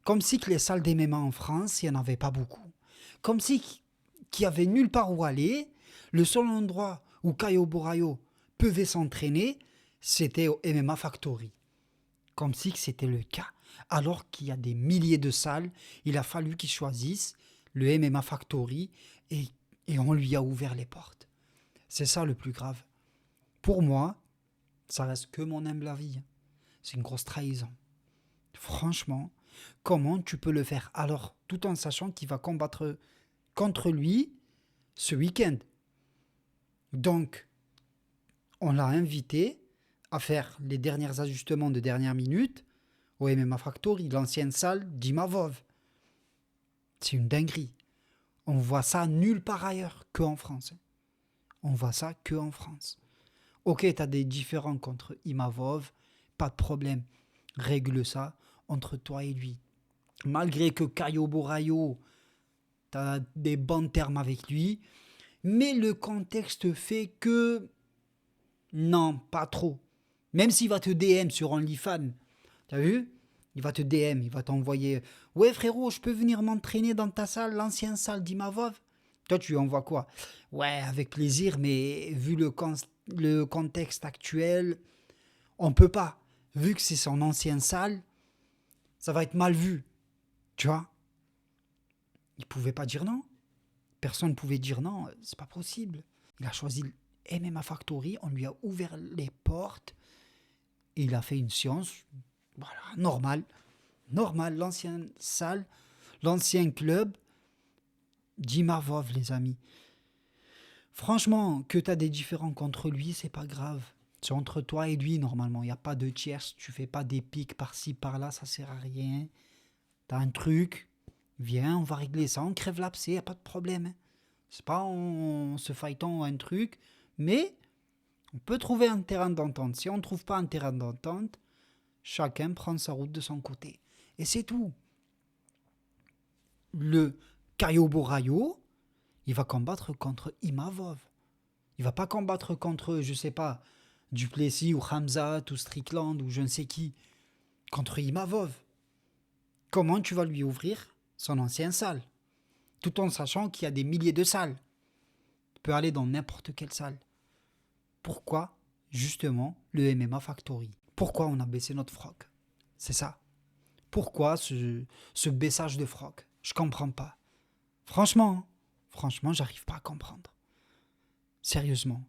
Comme si que les salles d'MMA en France, il n'y en avait pas beaucoup. Comme si qu'il n'y avait nulle part où aller. Le seul endroit où Caio Borraio pouvait s'entraîner, c'était au MMA Factory. Comme si que c'était le cas. Alors qu'il y a des milliers de salles, il a fallu qu'il choisisse le MMA Factory et on lui a ouvert les portes. C'est ça le plus grave. Pour moi, ça reste que mon humble avis. C'est une grosse trahison. Franchement, comment tu peux le faire alors, tout en sachant qu'il va combattre contre lui ce week-end? Donc, on l'a invité à faire les derniers ajustements de dernière minute au MMA Factory, l'ancienne salle d'Imavov. C'est une dinguerie. On voit ça nulle part ailleurs qu'en France. On voit ça qu'en France. Ok, tu as des différends contre Imavov, pas de problème. Règle ça entre toi et lui. Malgré que Caio Borraio, tu as des bons termes avec lui, mais le contexte fait que non, pas trop. Même s'il va te DM sur OnlyFans, t'as vu? Il va te DM, il va t'envoyer « Ouais frérot, je peux venir m'entraîner dans ta salle, l'ancienne salle d'Imavov ?» Toi, tu lui envoies quoi? « Ouais, avec plaisir, mais vu le contexte actuel, on peut pas. Vu que c'est son ancienne salle, ça va être mal vu. » Tu vois? Il pouvait pas dire non. Personne ne pouvait dire non, c'est pas possible. Il a choisi le MMA Factory, on lui a ouvert les portes et il a fait une séance, voilà, normale, l'ancienne salle, l'ancien club d'Imavov, les amis. Franchement, que tu as des différends contre lui, c'est pas grave. C'est entre toi et lui, normalement. Il n'y a pas de tierce, tu fais pas des pics par-ci, par-là, ça sert à rien. Tu as un truc, viens, on va régler ça, on crève l'abcès, il n'y a pas de problème. C'est pas en se fightant un truc, mais on peut trouver un terrain d'entente. Si on ne trouve pas un terrain d'entente, chacun prend sa route de son côté. Et c'est tout. Le Caio Borraio, il va combattre contre Imavov. Il va pas combattre contre, je sais pas, Duplessis ou Khamzat ou Strickland ou je ne sais qui. Contre Imavov. Comment tu vas lui ouvrir son ancienne salle? Tout en sachant qu'il y a des milliers de salles. Tu peux aller dans n'importe quelle salle. Pourquoi, justement, le MMA Factory? Pourquoi on a baissé notre froc? C'est ça. Pourquoi ce baissage de froc? Je comprends pas. Franchement, j'arrive pas à comprendre. Sérieusement.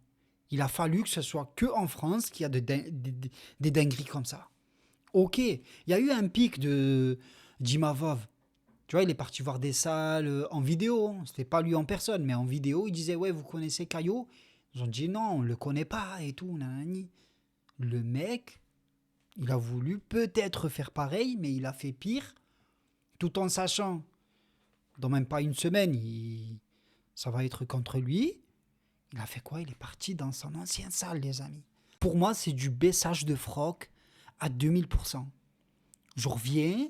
Il a fallu que ce soit que en France qu'il y a des dingueries comme ça. Ok, il y a eu un pic d'Imavov. Tu vois, il est parti voir des salles en vidéo. C'était pas lui en personne, mais en vidéo, il disait « Ouais, vous connaissez Caio ?» Ils ont dit « Non, on le connaît pas et tout. » Nanani. Le mec, il a voulu peut-être faire pareil, mais il a fait pire, tout en sachant, dans même pas une semaine, ça va être contre lui. Il a fait quoi? Il est parti dans son ancienne salle, les amis. Pour moi, c'est du baissage de froc à 2000%. Je reviens,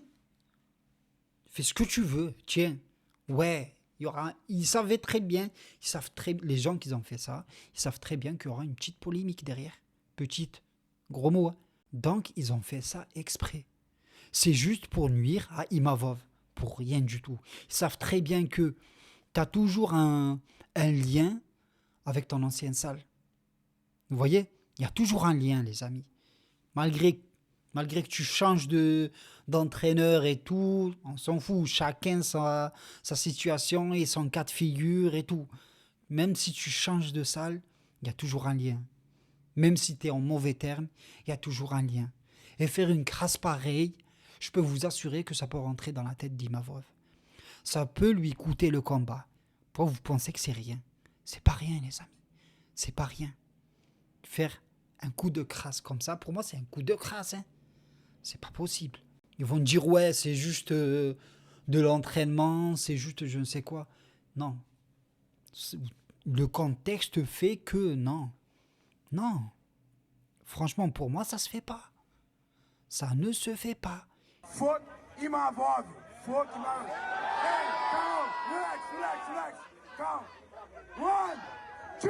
fais ce que tu veux, tiens. Ouais, ils savaient très bien, les gens qui ont fait ça, ils savent très bien qu'il y aura une petite polémique derrière. Petite, gros mot. Hein. Donc, ils ont fait ça exprès. C'est juste pour nuire à Imavov, pour rien du tout. Ils savent très bien que tu as toujours un lien avec ton ancienne salle. Vous voyez? Il y a toujours un lien, les amis. Malgré que tu changes d'entraîneur et tout, on s'en fout. Chacun sa situation et son cas de figure et tout. Même si tu changes de salle, il y a toujours un lien. Même si tu es en mauvais terme, il y a toujours un lien. Et faire une crasse pareille, je peux vous assurer que ça peut rentrer dans la tête d'Imavov. Ça peut lui coûter le combat. Pourquoi vous pensez que c'est rien? C'est pas rien, les amis. C'est pas rien. Faire un coup de crasse comme ça, pour moi, c'est un coup de crasse. Hein. C'est pas possible. Ils vont dire, ouais, c'est juste de l'entraînement, c'est juste je ne sais quoi. Non. Le contexte fait que non. Non. Franchement, pour moi, ça se fait pas. Ça ne se fait pas. Fuck Imavov. Fuck Imavov. Hey, calm. Relax. Calm. 1, 2,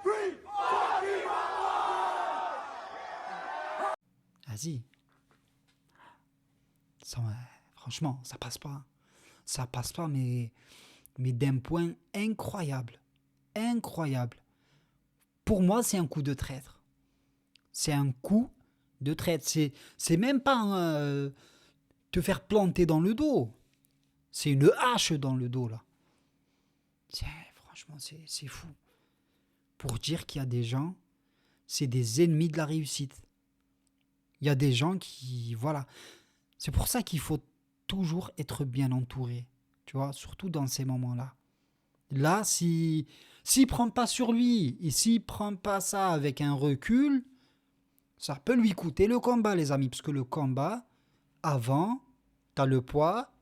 3. Fuck Imavov. Vas-y. Franchement, ça passe pas. Ça passe pas, mais d'un point incroyable. Incroyable. Pour moi, c'est un coup de traître. C'est un coup de traître. C'est même pas te faire planter dans le dos. C'est une hache dans le dos, là. Franchement, c'est fou. Pour dire qu'il y a des gens, c'est des ennemis de la réussite. Il y a des gens qui... Voilà. C'est pour ça qu'il faut toujours être bien entouré. Tu vois, surtout dans ces moments-là. Là, s'il prend pas sur lui, et s'il prend pas ça avec un recul, ça peut lui coûter le combat, les amis. Parce que le combat, avant, t'as le poids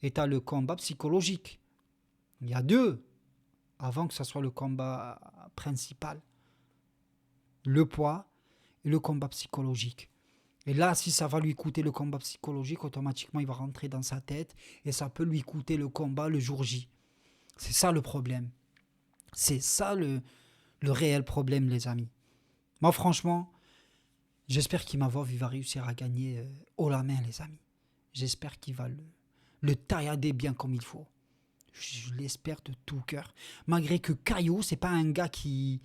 et t'as le combat psychologique. Il y a deux, avant que ça soit le combat principal. Le poids et le combat psychologique. Et là, si ça va lui coûter le combat psychologique, automatiquement, il va rentrer dans sa tête et ça peut lui coûter le combat le jour J. C'est ça le problème. C'est ça le réel problème, les amis. Moi, franchement, j'espère qu'Imavov va réussir à gagner haut la main, les amis. J'espère qu'il va le taillader bien comme il faut. Je l'espère de tout cœur. Malgré que Caillou, c'est pas un gars qui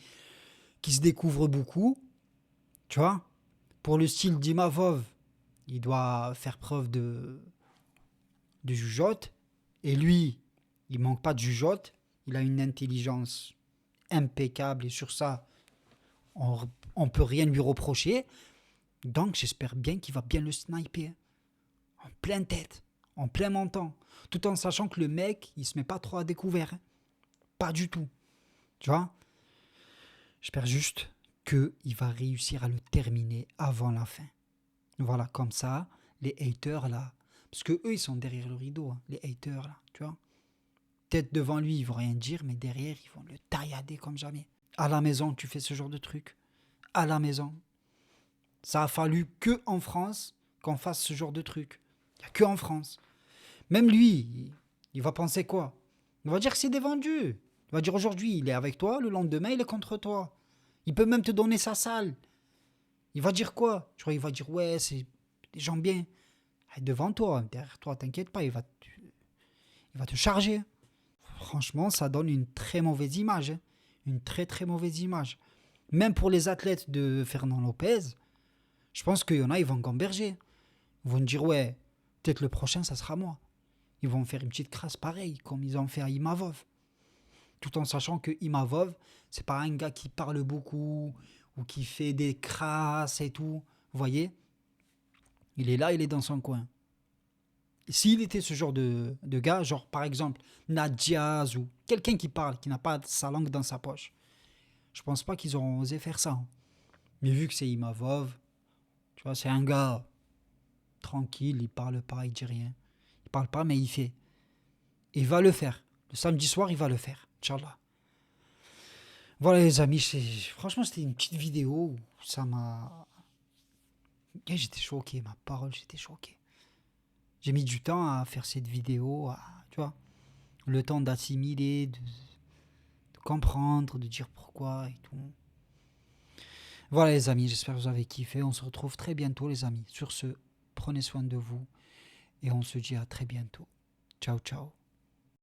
se découvre beaucoup. Tu vois, pour le style d'Imavov, il doit faire preuve de jugeote. Et lui, il manque pas de jugeote. Il a une intelligence impeccable et sur ça, on peut rien lui reprocher. Donc j'espère bien qu'il va bien le sniper. En pleine tête, en plein menton. Tout en sachant que le mec, il se met pas trop à découvert. Pas du tout. Tu vois? J'espère juste qu'il va réussir à le terminer avant la fin. Voilà, comme ça, les haters là, parce que eux ils sont derrière le rideau, hein, les haters là, tu vois. Peut-être devant lui ils vont rien dire, mais derrière ils vont le taillader comme jamais. À la maison tu fais ce genre de truc. À la maison. Ça a fallu que en France qu'on fasse ce genre de truc. Il n'y a que en France. Même lui, il va penser quoi? Il va dire que c'est des vendus. Il va dire aujourd'hui il est avec toi, le lendemain il est contre toi. Il peut même te donner sa salle. Il va dire quoi? Je crois qu'il va dire ouais, c'est des gens bien. Devant toi, derrière toi, t'inquiète pas, il va te charger. Franchement, ça donne une très mauvaise image. Hein. Une très très mauvaise image. Même pour les athlètes de Fernand Lopez, je pense qu'il y en a, ils vont gamberger. Ils vont dire ouais, peut-être le prochain, ça sera moi. Ils vont faire une petite crasse pareille, comme ils ont fait à Imavov. Tout en sachant que Imavov, c'est pas un gars qui parle beaucoup ou qui fait des crasses et tout. Vous voyez? Il est là, il est dans son coin. Et s'il était ce genre de gars, genre par exemple Nadiaz ou quelqu'un qui parle, qui n'a pas sa langue dans sa poche, je pense pas qu'ils auront osé faire ça. Hein. Mais vu que c'est Imavov, tu vois, c'est un gars tranquille, il parle pas, il dit rien. Il parle pas, mais il fait. Et il va le faire. Le samedi soir, il va le faire. Inch'Allah. Voilà les amis, franchement c'était une petite vidéo où ça m'a... J'étais choqué, ma parole, j'étais choqué. J'ai mis du temps à faire cette vidéo, tu vois, le temps d'assimiler, de comprendre, de dire pourquoi et tout. Voilà les amis, j'espère que vous avez kiffé. On se retrouve très bientôt les amis. Sur ce, prenez soin de vous et on se dit à très bientôt. Ciao, ciao.